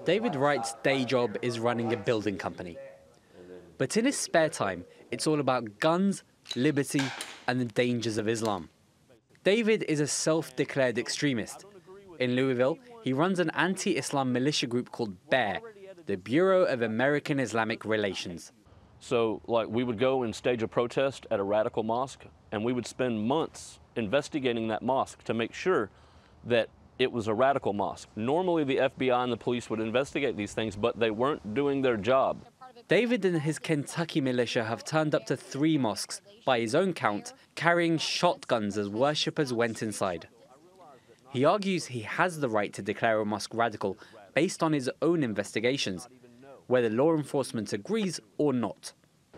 David Wright's day job is running a building company. But in his spare time, it's all about guns, liberty, and the dangers of Islam. David is a self-declared extremist. In Louisville, he runs an anti-Islam militia group called BEAR, the Bureau of American Islamic Relations. So, like, we would go and stage a protest at a radical mosque, and we would spend months investigating that mosque to make sure that it was a radical mosque. Normally, the FBI and the police would investigate these things, but they weren't doing their job. David and his Kentucky militia have turned up to 3 mosques, by his own count, carrying shotguns as worshippers went inside. He argues he has the right to declare a mosque radical based on his own investigations, whether law enforcement agrees or not.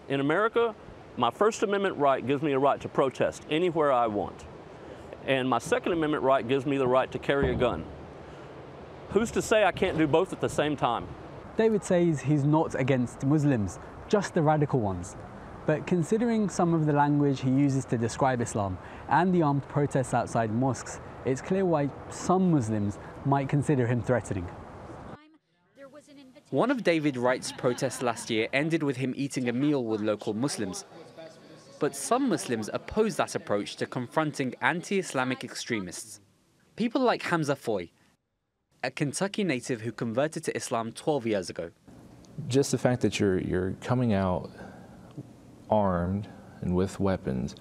In America, my First Amendment right gives me a right to protest anywhere I want. And my Second Amendment right gives me the right to carry a gun. Who's to say I can't do both at the same time? David says he's not against Muslims, just the radical ones. But considering some of the language he uses to describe Islam and the armed protests outside mosques, it's clear why some Muslims might consider him threatening. One of David Wright's protests last year ended with him eating a meal with local Muslims. But some Muslims oppose that approach to confronting anti-Islamic extremists. People like Hamza da, a Kentucky native who converted to Islam 12 years ago. Just the fact that you're coming out armed and with weapons,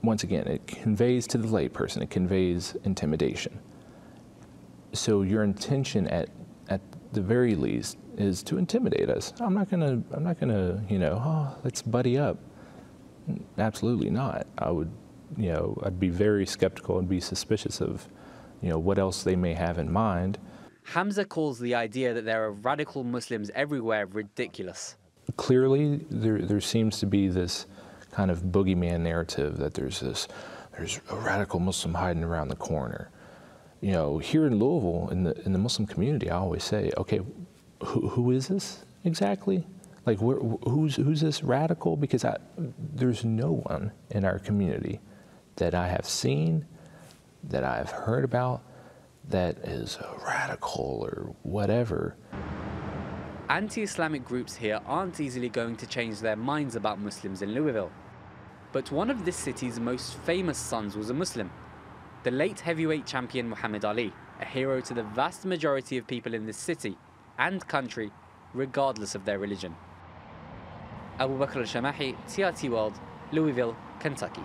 once again, it conveys to the layperson, it conveys intimidation. So your intention at the very least is to intimidate us. I'm not gonna, you know, oh, let's buddy up. Absolutely not. I would, you know, I'd be very skeptical and be suspicious of, you know, what else they may have in mind. Hamza calls the idea that there are radical Muslims everywhere ridiculous. Clearly, there seems to be this kind of boogeyman narrative that there's a radical Muslim hiding around the corner. You know, here in Louisville, in the Muslim community, I always say, okay, who is this exactly? Like, who's this radical? Because there's no one in our community that I have seen, that I've heard about, that is a radical or whatever. Anti-Islamic groups here aren't easily going to change their minds about Muslims in Louisville. But one of this city's most famous sons was a Muslim. The late heavyweight champion Muhammed Ali, a hero to the vast majority of people in this city and country, regardless of their religion. Abu Bakr al-Shamahi, TRT World, Louisville, Kentucky.